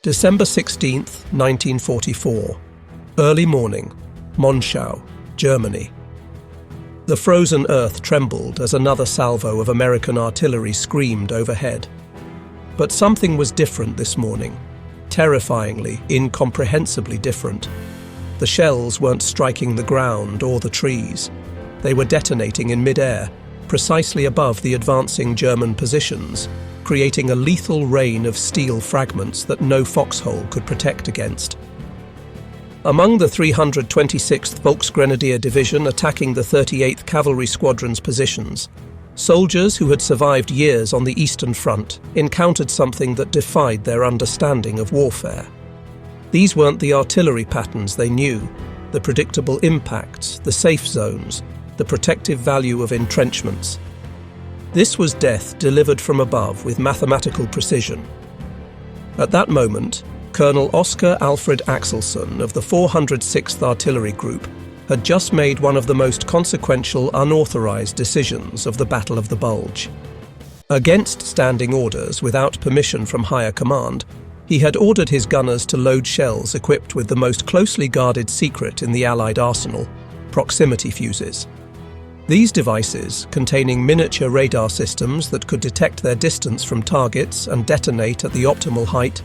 December 16th, 1944. Early morning, Monschau, Germany. The frozen earth trembled as another salvo of American artillery screamed overhead. But something was different this morning, terrifyingly, incomprehensibly different. The shells weren't striking the ground or the trees. They were detonating in mid-air, precisely above the advancing German positions, creating a lethal rain of steel fragments that no foxhole could protect against. Among the 326th Volksgrenadier Division attacking the 38th Cavalry Squadron's positions, soldiers who had survived years on the Eastern Front encountered something that defied their understanding of warfare. These weren't the artillery patterns they knew, the predictable impacts, the safe zones, the protective value of entrenchments. This was death delivered from above with mathematical precision. At that moment, Colonel Oskar Alfred Axelsson of the 406th Artillery Group had just made one of the most consequential unauthorized decisions of the Battle of the Bulge. Against standing orders, without permission from higher command, he had ordered his gunners to load shells equipped with the most closely guarded secret in the Allied arsenal, proximity fuses. These devices, containing miniature radar systems that could detect their distance from targets and detonate at the optimal height,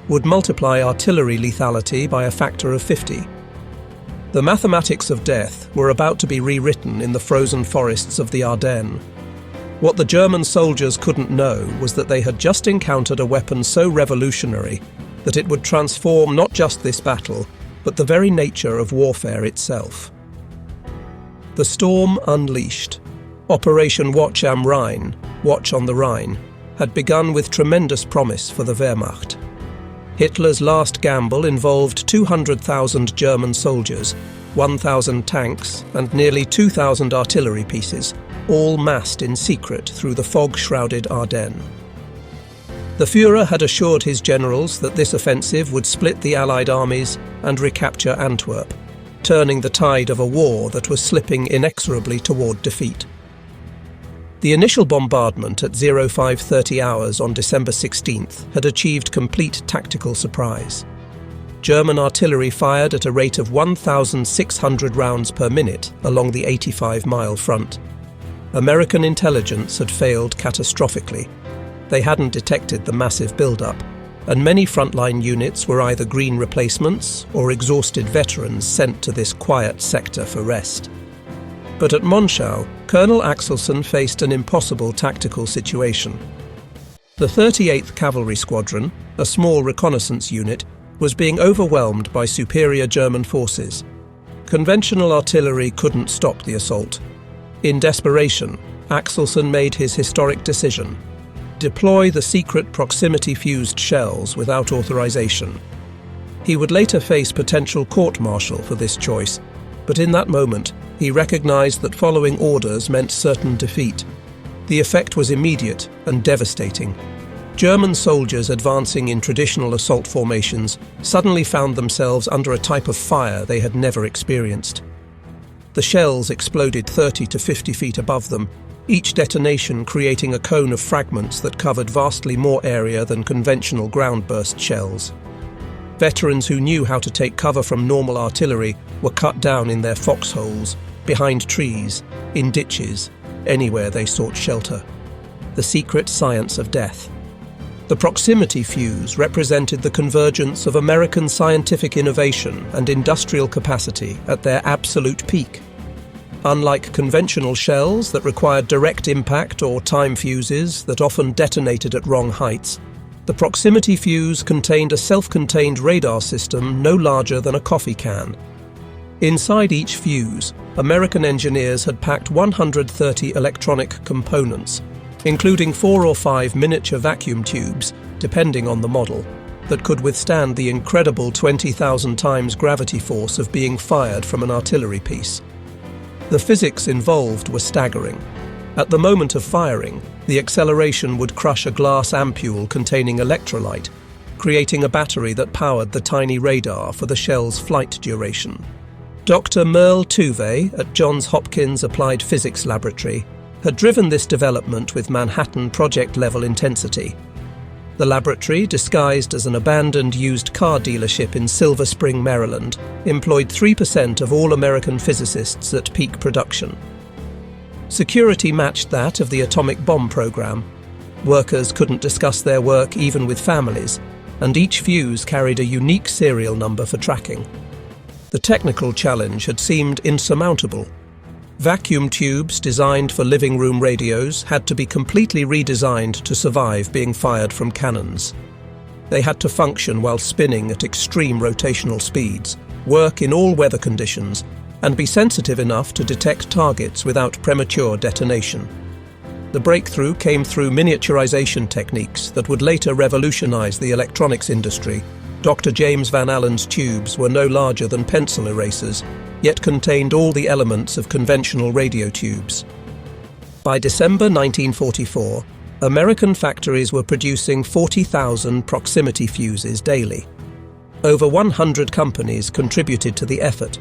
would multiply artillery lethality by a factor of 50. The mathematics of death were about to be rewritten in the frozen forests of the Ardennes. What the German soldiers couldn't know was that they had just encountered a weapon so revolutionary that it would transform not just this battle, but the very nature of warfare itself. The storm unleashed. Operation Watch am Rhein, Watch on the Rhine, had begun with tremendous promise for the Wehrmacht. Hitler's last gamble involved 200,000 German soldiers, 1,000 tanks, and nearly 2,000 artillery pieces, all massed in secret through the fog-shrouded Ardennes. The Führer had assured his generals that this offensive would split the Allied armies and recapture Antwerp, turning the tide of a war that was slipping inexorably toward defeat. The initial bombardment at 0530 hours on December 16th had achieved complete tactical surprise. German artillery fired at a rate of 1,600 rounds per minute along the 85-mile front. American intelligence had failed catastrophically. They hadn't detected the massive build-up, and many frontline units were either green replacements or exhausted veterans sent to this quiet sector for rest. But at Monschau, Colonel Axelsson faced an impossible tactical situation. The 38th Cavalry Squadron, a small reconnaissance unit, was being overwhelmed by superior German forces. Conventional artillery couldn't stop the assault. In desperation, Axelsson made his historic decision: deploy the secret proximity-fused shells without authorization. He would later face potential court-martial for this choice, but in that moment, he recognized that following orders meant certain defeat. The effect was immediate and devastating. German soldiers advancing in traditional assault formations suddenly found themselves under a type of fire they had never experienced. The shells exploded 30 to 50 feet above them, each detonation creating a cone of fragments that covered vastly more area than conventional ground-burst shells. Veterans who knew how to take cover from normal artillery were cut down in their foxholes, behind trees, in ditches, anywhere they sought shelter. The secret science of death. The proximity fuse represented the convergence of American scientific innovation and industrial capacity at their absolute peak. Unlike conventional shells that required direct impact or time fuses that often detonated at wrong heights, the proximity fuse contained a self-contained radar system no larger than a coffee can. Inside each fuse, American engineers had packed 130 electronic components, including 4 or 5 miniature vacuum tubes, depending on the model, that could withstand the incredible 20,000 times gravity force of being fired from an artillery piece. The physics involved were staggering. At the moment of firing, the acceleration would crush a glass ampule containing electrolyte, creating a battery that powered the tiny radar for the shell's flight duration. Dr. Merle Tuve at Johns Hopkins Applied Physics Laboratory had driven this development with Manhattan project-level intensity. The laboratory, disguised as an abandoned used car dealership in Silver Spring, Maryland, employed 3% of all American physicists at peak production. Security matched that of the atomic bomb program. Workers couldn't discuss their work even with families, and each fuse carried a unique serial number for tracking. The technical challenge had seemed insurmountable. Vacuum tubes designed for living room radios had to be completely redesigned to survive being fired from cannons. They had to function while spinning at extreme rotational speeds, work in all weather conditions, and be sensitive enough to detect targets without premature detonation. The breakthrough came through miniaturization techniques that would later revolutionize the electronics industry. Dr. James Van Allen's tubes were no larger than pencil erasers, yet contained all the elements of conventional radio tubes. By December 1944, American factories were producing 40,000 proximity fuses daily. Over 100 companies contributed to the effort,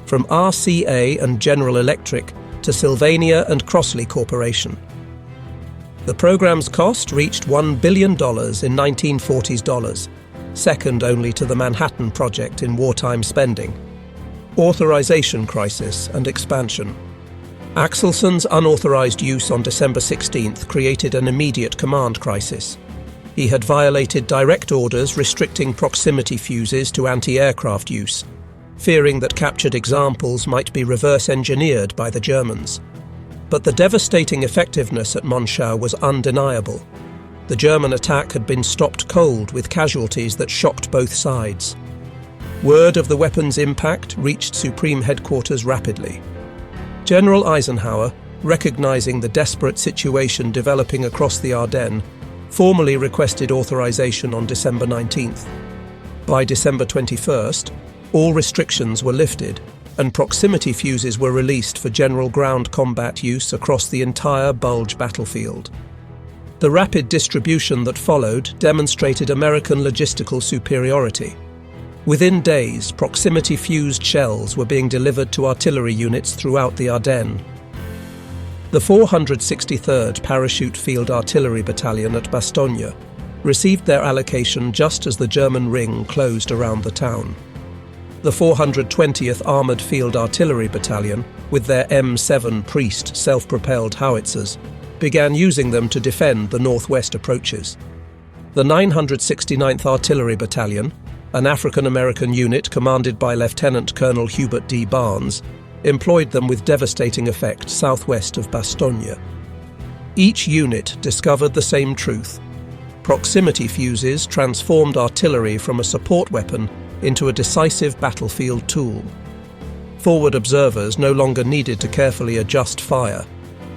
from RCA and General Electric to Sylvania and Crossley Corporation. The program's cost reached $1 billion in 1940s dollars, second only to the Manhattan Project in wartime spending. Authorization crisis and expansion. Axelson's unauthorized use on December 16th created an immediate command crisis. He had violated direct orders restricting proximity fuses to anti-aircraft use, fearing that captured examples might be reverse-engineered by the Germans. But the devastating effectiveness at Monschau was undeniable. The German attack had been stopped cold with casualties that shocked both sides. Word of the weapon's impact reached Supreme Headquarters rapidly. General Eisenhower, recognizing the desperate situation developing across the Ardennes, formally requested authorization on December 19th. By December 21st, all restrictions were lifted, and proximity fuses were released for general ground combat use across the entire Bulge battlefield. The rapid distribution that followed demonstrated American logistical superiority. Within days, proximity-fused shells were being delivered to artillery units throughout the Ardennes. The 463rd Parachute Field Artillery Battalion at Bastogne received their allocation just as the German ring closed around the town. The 420th Armoured Field Artillery Battalion, with their M7 Priest self-propelled howitzers, began using them to defend the northwest approaches. The 969th Artillery Battalion, an African-American unit commanded by Lieutenant Colonel Hubert D. Barnes, employed them with devastating effect southwest of Bastogne. Each unit discovered the same truth. Proximity fuses transformed artillery from a support weapon into a decisive battlefield tool. Forward observers no longer needed to carefully adjust fire.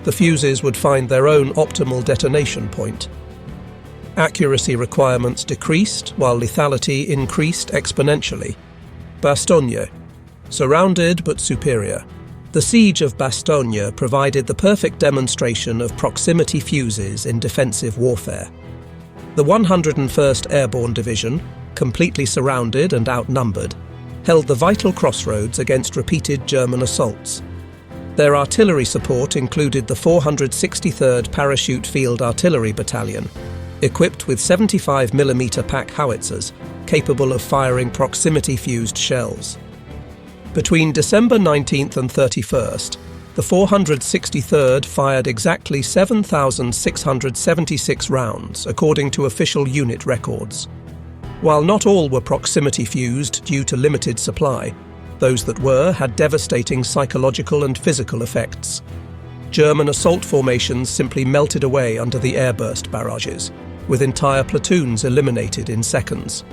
The fuses would find their own optimal detonation point. Accuracy requirements decreased while lethality increased exponentially. Bastogne. Surrounded but superior. The siege of Bastogne provided the perfect demonstration of proximity fuses in defensive warfare. The 101st Airborne Division, completely surrounded and outnumbered, held the vital crossroads against repeated German assaults. Their artillery support included the 463rd Parachute Field Artillery Battalion, equipped with 75mm pack howitzers capable of firing proximity-fused shells. Between December 19th and 31st, the 463rd fired exactly 7,676 rounds, according to official unit records. While not all were proximity-fused due to limited supply, those that were had devastating psychological and physical effects. German assault formations simply melted away under the airburst barrages, with entire platoons eliminated in seconds.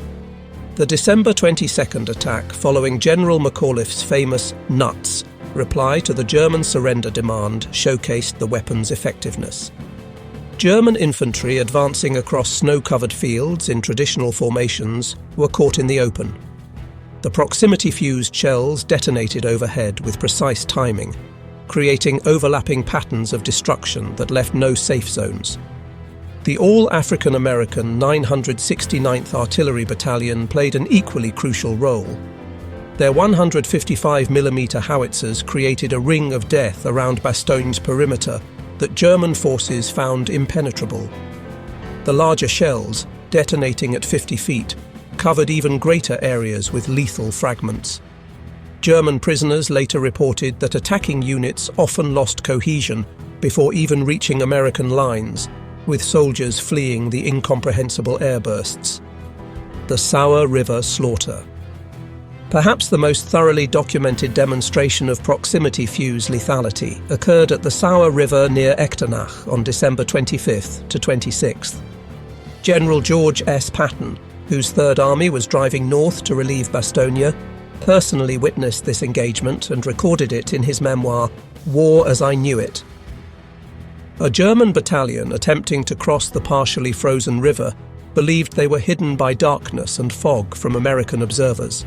The December 22nd attack, following General McAuliffe's famous "nuts" reply to the German surrender demand, showcased the weapon's effectiveness. German infantry advancing across snow-covered fields in traditional formations were caught in the open. The proximity-fused shells detonated overhead with precise timing, creating overlapping patterns of destruction that left no safe zones. The all-African-American 969th Artillery Battalion played an equally crucial role. Their 155mm howitzers created a ring of death around Bastogne's perimeter that German forces found impenetrable. The larger shells, detonating at 50 feet, covered even greater areas with lethal fragments. German prisoners later reported that attacking units often lost cohesion before even reaching American lines, with soldiers fleeing the incomprehensible airbursts. The Sauer River slaughter. Perhaps the most thoroughly documented demonstration of proximity fuse lethality occurred at the Sauer River near Echternach on December 25th to 26th. General George S. Patton, whose Third Army was driving north to relieve Bastogne, personally witnessed this engagement and recorded it in his memoir, War as I Knew It. A German battalion attempting to cross the partially frozen river believed they were hidden by darkness and fog from American observers.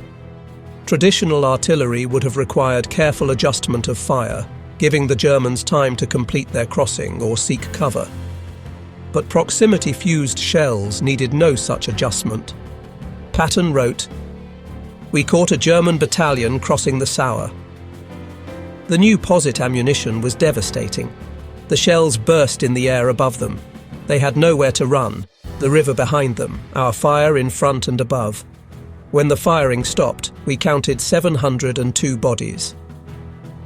Traditional artillery would have required careful adjustment of fire, giving the Germans time to complete their crossing or seek cover. But proximity-fused shells needed no such adjustment. Patton wrote, "We caught a German battalion crossing the Sauer. The new posit ammunition was devastating. The shells burst in the air above them. They had nowhere to run, the river behind them, our fire in front and above. When the firing stopped, we counted 702 bodies.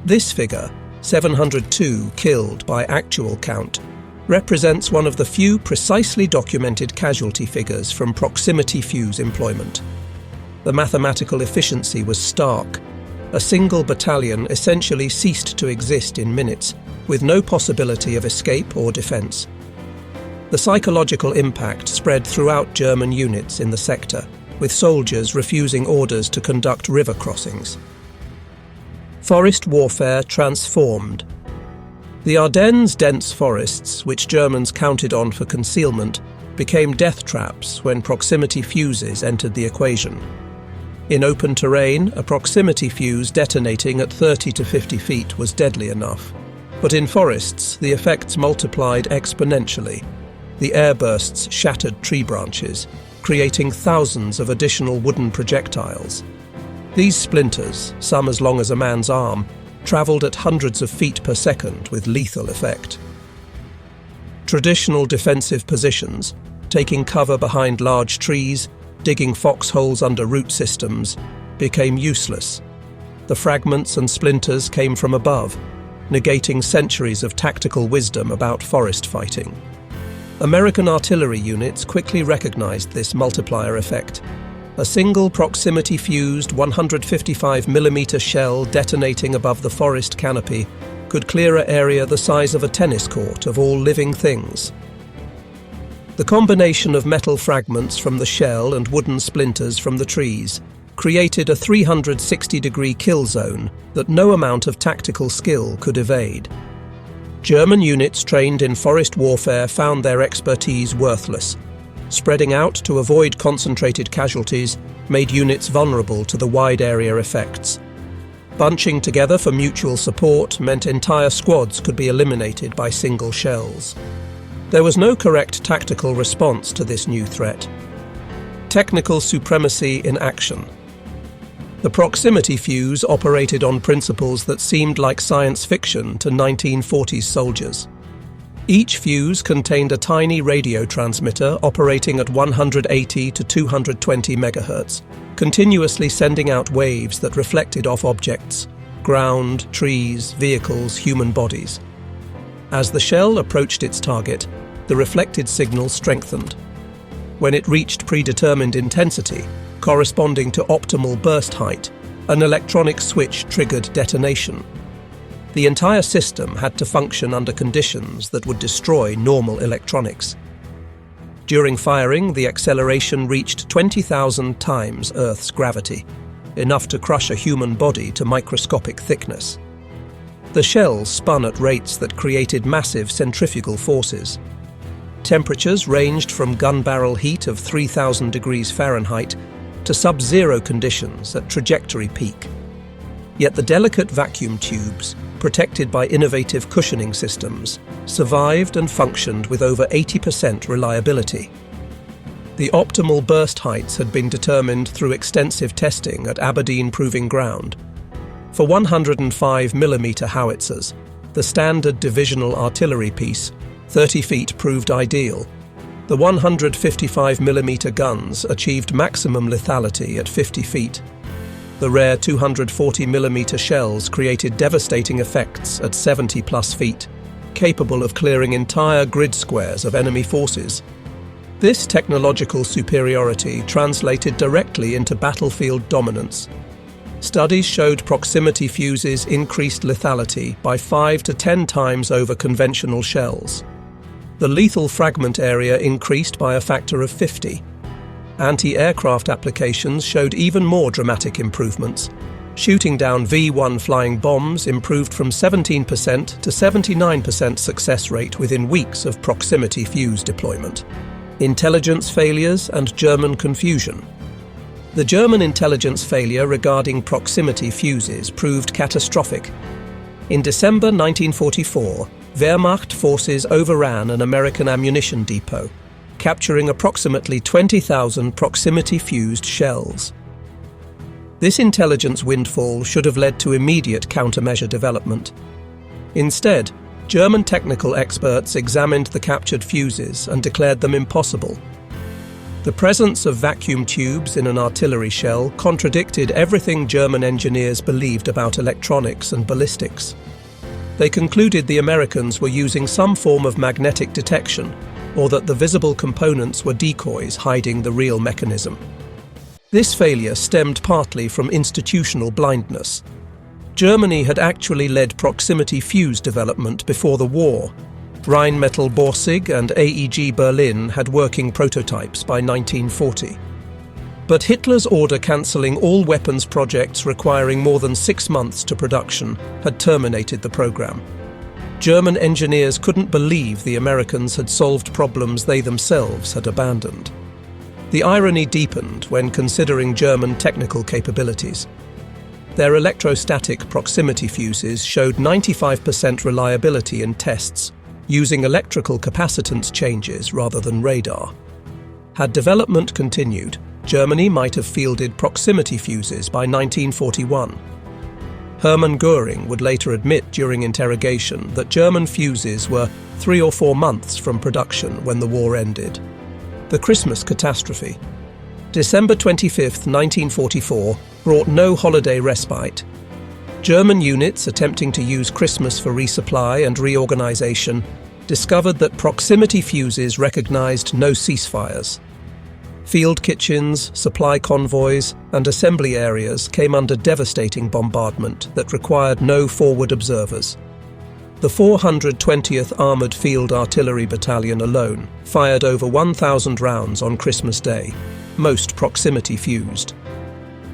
This figure, 702 killed by actual count, represents one of the few precisely documented casualty figures from proximity fuse employment. The mathematical efficiency was stark. A single battalion essentially ceased to exist in minutes, with no possibility of escape or defense. The psychological impact spread throughout German units in the sector, with soldiers refusing orders to conduct river crossings. Forest warfare transformed. The Ardennes' dense forests, which Germans counted on for concealment, became death traps when proximity fuses entered the equation. In open terrain, a proximity fuse detonating at 30 to 50 feet was deadly enough. But in forests, the effects multiplied exponentially. The airbursts shattered tree branches, creating thousands of additional wooden projectiles. These splinters, some as long as a man's arm, travelled at hundreds of feet per second with lethal effect. Traditional defensive positions, taking cover behind large trees, digging foxholes under root systems, became useless. The fragments and splinters came from above, negating centuries of tactical wisdom about forest fighting. American artillery units quickly recognized this multiplier effect. A single proximity-fused 155mm shell detonating above the forest canopy could clear an area the size of a tennis court of all living things. The combination of metal fragments from the shell and wooden splinters from the trees created a 360-degree kill zone that no amount of tactical skill could evade. German units trained in forest warfare found their expertise worthless. Spreading out to avoid concentrated casualties made units vulnerable to the wide area effects. Bunching together for mutual support meant entire squads could be eliminated by single shells. There was no correct tactical response to this new threat. Technical supremacy in action. The proximity fuse operated on principles that seemed like science fiction to 1940s soldiers. Each fuse contained a tiny radio transmitter operating at 180 to 220 MHz, continuously sending out waves that reflected off objects, ground, trees, vehicles, human bodies. As the shell approached its target, the reflected signal strengthened. When it reached predetermined intensity, corresponding to optimal burst height, an electronic switch triggered detonation. The entire system had to function under conditions that would destroy normal electronics. During firing, the acceleration reached 20,000 times Earth's gravity, enough to crush a human body to microscopic thickness. The shells spun at rates that created massive centrifugal forces. Temperatures ranged from gun barrel heat of 3,000 degrees Fahrenheit to sub-zero conditions at trajectory peak. Yet the delicate vacuum tubes, protected by innovative cushioning systems, survived and functioned with over 80% reliability. The optimal burst heights had been determined through extensive testing at Aberdeen Proving Ground. For 105mm howitzers, the standard divisional artillery piece, 30 feet proved ideal. The 155mm guns achieved maximum lethality at 50 feet. The rare 240mm shells created devastating effects at 70+ feet, capable of clearing entire grid squares of enemy forces. This technological superiority translated directly into battlefield dominance. Studies showed proximity fuses increased lethality by 5 to 10 times over conventional shells. The lethal fragment area increased by a factor of 50. Anti-aircraft applications showed even more dramatic improvements. Shooting down V-1 flying bombs improved from 17% to 79% success rate within weeks of proximity fuse deployment. Intelligence failures and German confusion. The German intelligence failure regarding proximity fuses proved catastrophic. In December 1944, Wehrmacht forces overran an American ammunition depot, capturing approximately 20,000 proximity-fused shells. This intelligence windfall should have led to immediate countermeasure development. Instead, German technical experts examined the captured fuses and declared them impossible. The presence of vacuum tubes in an artillery shell contradicted everything German engineers believed about electronics and ballistics. They concluded the Americans were using some form of magnetic detection, or that the visible components were decoys hiding the real mechanism. This failure stemmed partly from institutional blindness. Germany had actually led proximity fuse development before the war. Rheinmetall Borsig and AEG Berlin had working prototypes by 1940. But Hitler's order cancelling all weapons projects requiring more than 6 months to production had terminated the program. German engineers couldn't believe the Americans had solved problems they themselves had abandoned. The irony deepened when considering German technical capabilities. Their electrostatic proximity fuses showed 95% reliability in tests, using electrical capacitance changes rather than radar. Had development continued, Germany might have fielded proximity fuses by 1941. Hermann Göring would later admit during interrogation that German fuses were 3 or 4 months from production when the war ended. The Christmas catastrophe. December 25, 1944, brought no holiday respite. German units attempting to use Christmas for resupply and reorganization discovered that proximity fuses recognized no ceasefires. Field kitchens, supply convoys, and assembly areas came under devastating bombardment that required no forward observers. The 420th Armoured Field Artillery Battalion alone fired over 1,000 rounds on Christmas Day, most proximity fused.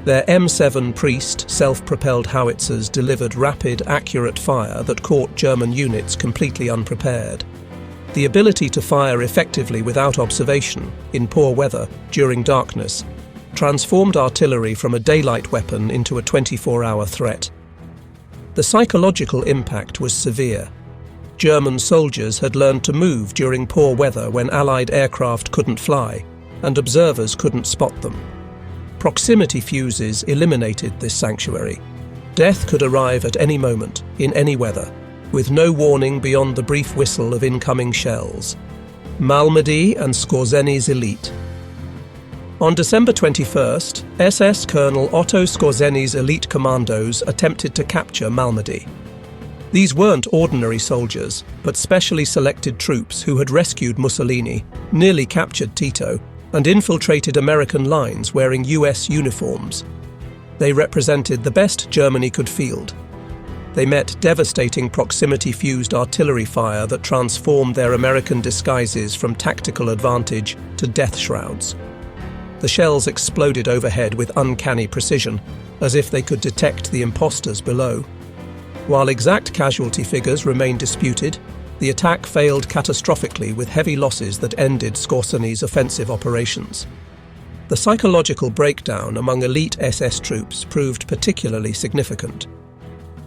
Their M7 Priest self-propelled howitzers delivered rapid, accurate fire that caught German units completely unprepared. The ability to fire effectively without observation, in poor weather, during darkness, transformed artillery from a daylight weapon into a 24-hour threat. The psychological impact was severe. German soldiers had learned to move during poor weather when Allied aircraft couldn't fly, and observers couldn't spot them. Proximity fuses eliminated this sanctuary. Death could arrive at any moment, in any weather, with no warning beyond the brief whistle of incoming shells. Malmedy and Skorzeny's elite. On December 21st, SS Colonel Otto Skorzeny's elite commandos attempted to capture Malmedy. These weren't ordinary soldiers, but specially selected troops who had rescued Mussolini, nearly captured Tito, and infiltrated American lines wearing US uniforms. They represented the best Germany could field. They met devastating proximity-fused artillery fire that transformed their American disguises from tactical advantage to death shrouds. The shells exploded overhead with uncanny precision, as if they could detect the imposters below. While exact casualty figures remain disputed, the attack failed catastrophically with heavy losses that ended Skorzeny's offensive operations. The psychological breakdown among elite SS troops proved particularly significant.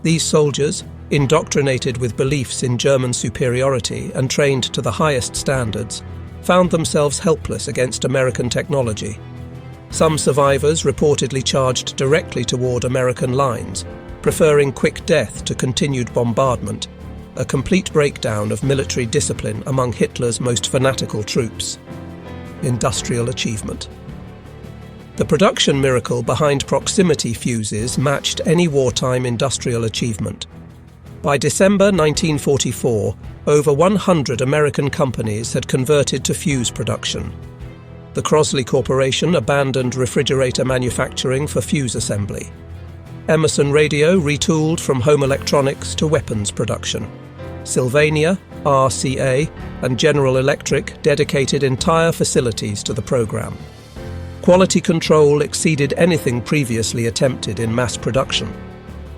These soldiers, indoctrinated with beliefs in German superiority and trained to the highest standards, found themselves helpless against American technology. Some survivors reportedly charged directly toward American lines, preferring quick death to continued bombardment, a complete breakdown of military discipline among Hitler's most fanatical troops. Industrial achievement. The production miracle behind proximity fuses matched any wartime industrial achievement. By December 1944, over 100 American companies had converted to fuse production. The Crosley Corporation abandoned refrigerator manufacturing for fuse assembly. Emerson Radio retooled from home electronics to weapons production. Sylvania, RCA, and General Electric dedicated entire facilities to the program. Quality control exceeded anything previously attempted in mass production.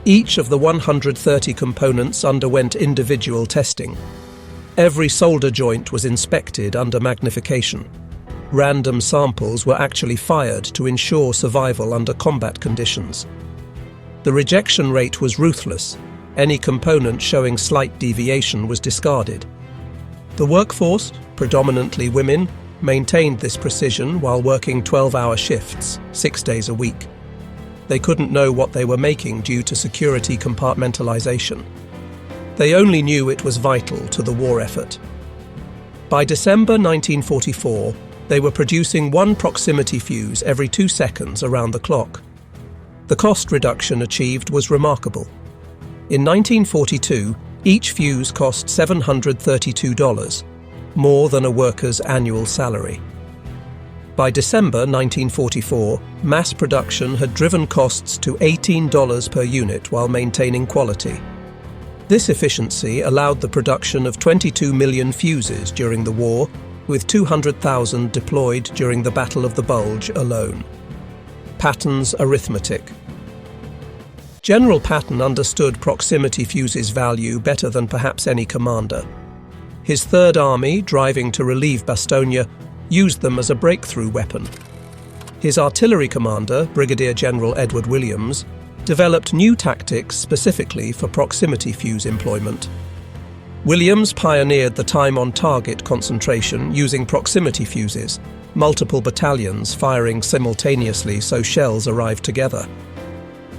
Each of the 130 components underwent individual testing. Every solder joint was inspected under magnification. Random samples were actually fired to ensure survival under combat conditions. The rejection rate was ruthless. Any component showing slight deviation was discarded. The workforce, predominantly women, maintained this precision while working 12-hour shifts, 6 days a week. They couldn't know what they were making due to security compartmentalization. They only knew it was vital to the war effort. By December 1944, they were producing one proximity fuse every 2 seconds around the clock. The cost reduction achieved was remarkable. In 1942, each fuse cost $732, more than a worker's annual salary. By December 1944, mass production had driven costs to $18 per unit while maintaining quality. This efficiency allowed the production of 22 million fuses during the war, with 200,000 deployed during the Battle of the Bulge alone. Patton's arithmetic. General Patton understood proximity fuses' value better than perhaps any commander. His Third Army, driving to relieve Bastogne, used them as a breakthrough weapon. His artillery commander, Brigadier General Edward Williams, developed new tactics specifically for proximity fuse employment. Williams pioneered the time-on-target concentration using proximity fuses, multiple battalions firing simultaneously so shells arrived together.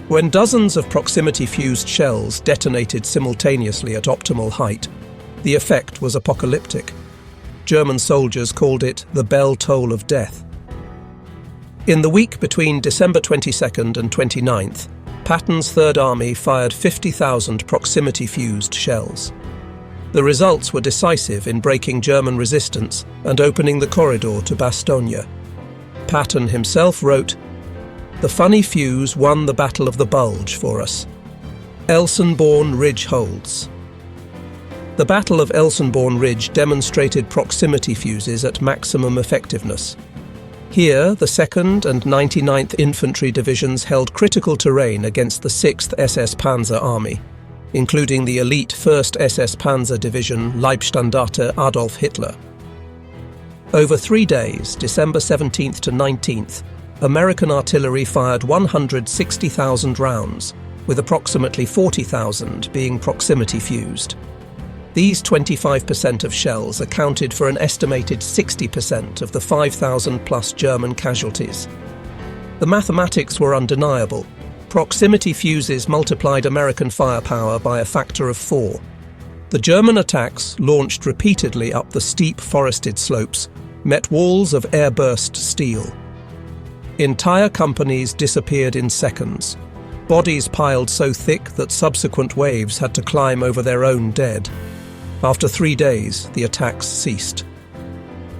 When dozens of proximity-fused shells detonated simultaneously at optimal height, the effect was apocalyptic. German soldiers called it the bell toll of death. In the week between December 22nd and 29th, Patton's Third Army fired 50,000 proximity-fused shells. The results were decisive in breaking German resistance and opening the corridor to Bastogne. Patton himself wrote, "The funny fuse won the Battle of the Bulge for us. Elsenborn Ridge holds." The Battle of Elsenborn Ridge demonstrated proximity fuses at maximum effectiveness. Here, the 2nd and 99th Infantry Divisions held critical terrain against the 6th SS Panzer Army, including the elite 1st SS Panzer Division Leibstandarte Adolf Hitler. Over 3 days, December 17th to 19th, American artillery fired 160,000 rounds, with approximately 40,000 being proximity fused. These 25% of shells accounted for an estimated 60% of the 5,000-plus German casualties. The mathematics were undeniable. Proximity fuses multiplied American firepower by a factor of 4. The German attacks, launched repeatedly up the steep forested slopes, met walls of air-burst steel. Entire companies disappeared in seconds. Bodies piled so thick that subsequent waves had to climb over their own dead. After 3 days, the attacks ceased.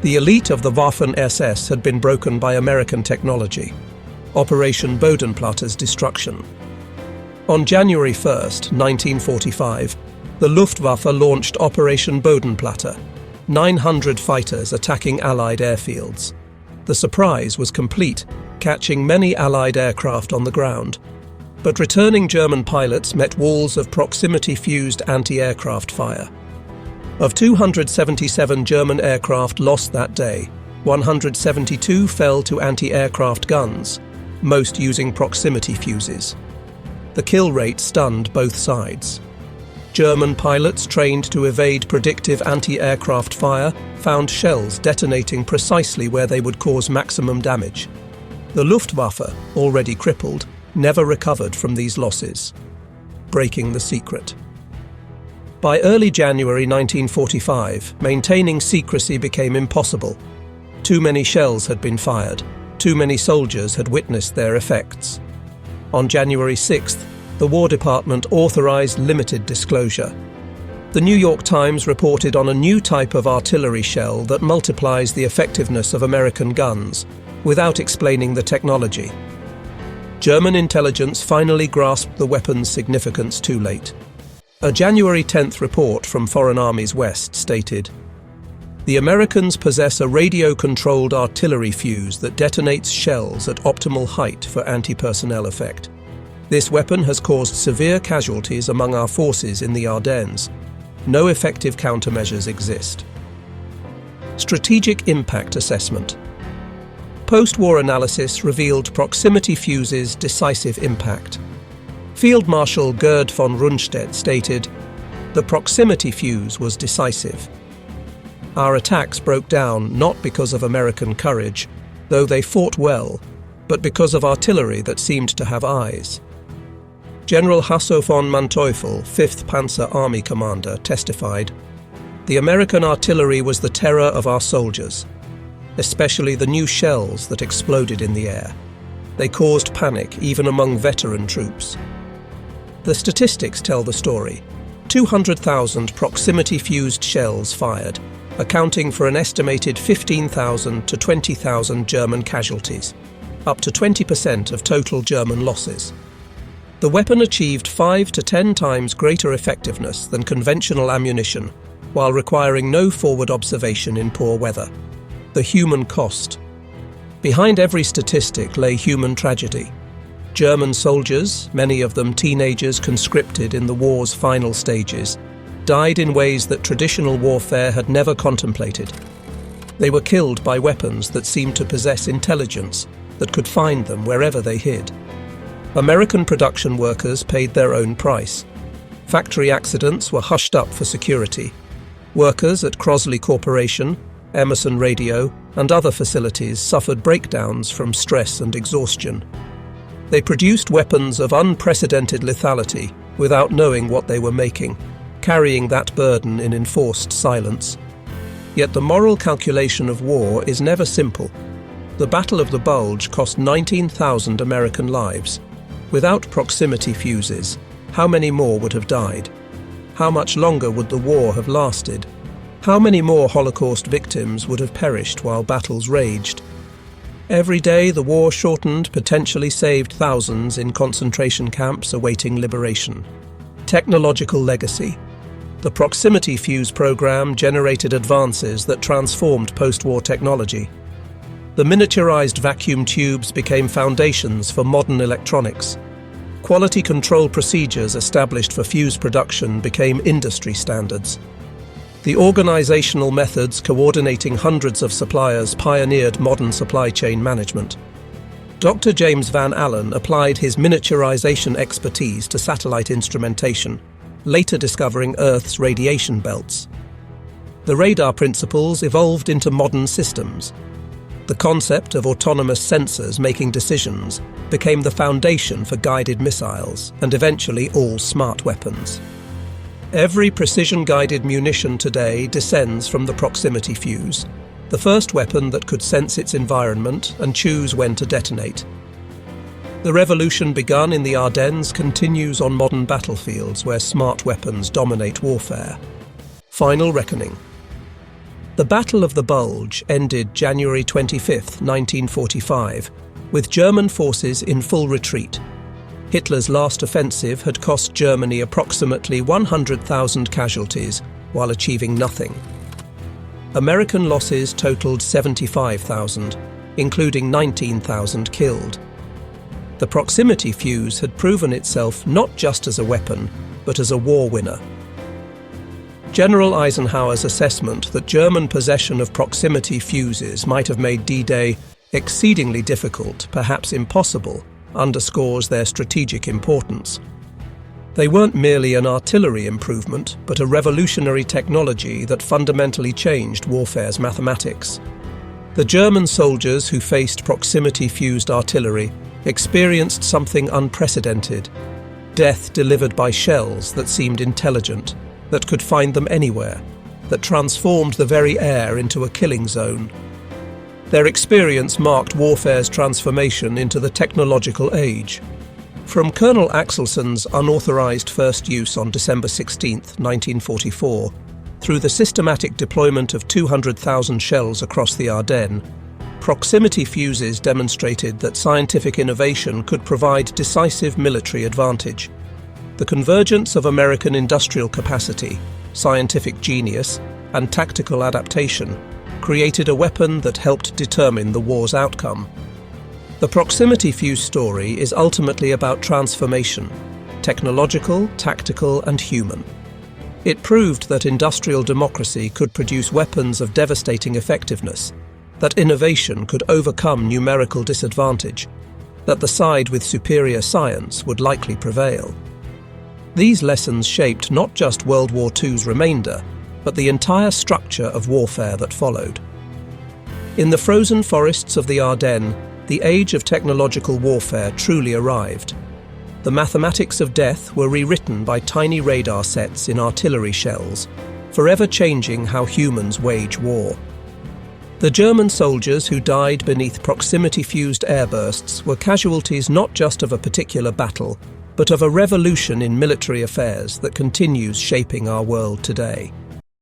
The elite of the Waffen-SS had been broken by American technology. Operation Bodenplatte's destruction. On January 1st, 1945, the Luftwaffe launched Operation Bodenplatte, 900 fighters attacking Allied airfields. The surprise was complete, catching many Allied aircraft on the ground. But returning German pilots met walls of proximity-fused anti-aircraft fire. Of 277 German aircraft lost that day, 172 fell to anti-aircraft guns, most using proximity fuses. The kill rate stunned both sides. German pilots trained to evade predictive anti-aircraft fire found shells detonating precisely where they would cause maximum damage. The Luftwaffe, already crippled, never recovered from these losses. Breaking the secret. By early January 1945, maintaining secrecy became impossible. Too many shells had been fired. Too many soldiers had witnessed their effects. On January 6th, the War Department authorized limited disclosure. The New York Times reported on a new type of artillery shell that multiplies the effectiveness of American guns, without explaining the technology. German intelligence finally grasped the weapon's significance too late. A January 10th report from Foreign Armies West stated, "The Americans possess a radio-controlled artillery fuse that detonates shells at optimal height for anti-personnel effect. This weapon has caused severe casualties among our forces in the Ardennes. No effective countermeasures exist." Strategic Impact Assessment. Post-war analysis revealed proximity fuses' decisive impact. Field Marshal Gerd von Rundstedt stated, "The proximity fuse was decisive. Our attacks broke down not because of American courage, though they fought well, but because of artillery that seemed to have eyes." General Hasso von Manteuffel, 5th Panzer Army commander, testified, "The American artillery was the terror of our soldiers, especially the new shells that exploded in the air. They caused panic even among veteran troops." The statistics tell the story. 200,000 proximity-fused shells fired, accounting for an estimated 15,000 to 20,000 German casualties, up to 20% of total German losses. The weapon achieved 5 to 10 times greater effectiveness than conventional ammunition, while requiring no forward observation in poor weather. The human cost. Behind every statistic lay human tragedy. German soldiers, many of them teenagers conscripted in the war's final stages, died in ways that traditional warfare had never contemplated. They were killed by weapons that seemed to possess intelligence that could find them wherever they hid. American production workers paid their own price. Factory accidents were hushed up for security. Workers at Crosley Corporation, Emerson Radio, and other facilities suffered breakdowns from stress and exhaustion. They produced weapons of unprecedented lethality without knowing what they were making, carrying that burden in enforced silence. Yet the moral calculation of war is never simple. The Battle of the Bulge cost 19,000 American lives. Without proximity fuses, how many more would have died? How much longer would the war have lasted? How many more Holocaust victims would have perished while battles raged? Every day the war shortened, potentially saved thousands in concentration camps awaiting liberation. Technological legacy. The proximity fuse program generated advances that transformed post-war technology. The miniaturized vacuum tubes became foundations for modern electronics. Quality control procedures established for fuse production became industry standards. The organizational methods coordinating hundreds of suppliers pioneered modern supply chain management. Dr. James Van Allen applied his miniaturization expertise to satellite instrumentation, later discovering Earth's radiation belts. The radar principles evolved into modern systems. The concept of autonomous sensors making decisions became the foundation for guided missiles and eventually all smart weapons. Every precision-guided munition today descends from the proximity fuse, the first weapon that could sense its environment and choose when to detonate. The revolution begun in the Ardennes continues on modern battlefields where smart weapons dominate warfare. Final reckoning. The Battle of the Bulge ended January 25, 1945, with German forces in full retreat. Hitler's last offensive had cost Germany approximately 100,000 casualties while achieving nothing. American losses totaled 75,000, including 19,000 killed. The proximity fuse had proven itself not just as a weapon, but as a war winner. General Eisenhower's assessment that German possession of proximity fuses might have made D-Day exceedingly difficult, perhaps impossible, underscores their strategic importance. They weren't merely an artillery improvement, but a revolutionary technology that fundamentally changed warfare's mathematics. The German soldiers who faced proximity-fused artillery experienced something unprecedented: death delivered by shells that seemed intelligent, that could find them anywhere, that transformed the very air into a killing zone. Their experience marked warfare's transformation into the technological age. From Colonel Axelson's unauthorized first use on December 16, 1944, through the systematic deployment of 200,000 shells across the Ardennes, proximity fuses demonstrated that scientific innovation could provide decisive military advantage. The convergence of American industrial capacity, scientific genius, and tactical adaptation created a weapon that helped determine the war's outcome. The proximity fuse story is ultimately about transformation, technological, tactical, and human. It proved that industrial democracy could produce weapons of devastating effectiveness, that innovation could overcome numerical disadvantage, that the side with superior science would likely prevail. These lessons shaped not just World War II's remainder, but the entire structure of warfare that followed. In the frozen forests of the Ardennes, the age of technological warfare truly arrived. The mathematics of death were rewritten by tiny radar sets in artillery shells, forever changing how humans wage war. The German soldiers who died beneath proximity-fused airbursts were casualties not just of a particular battle, but of a revolution in military affairs that continues shaping our world today.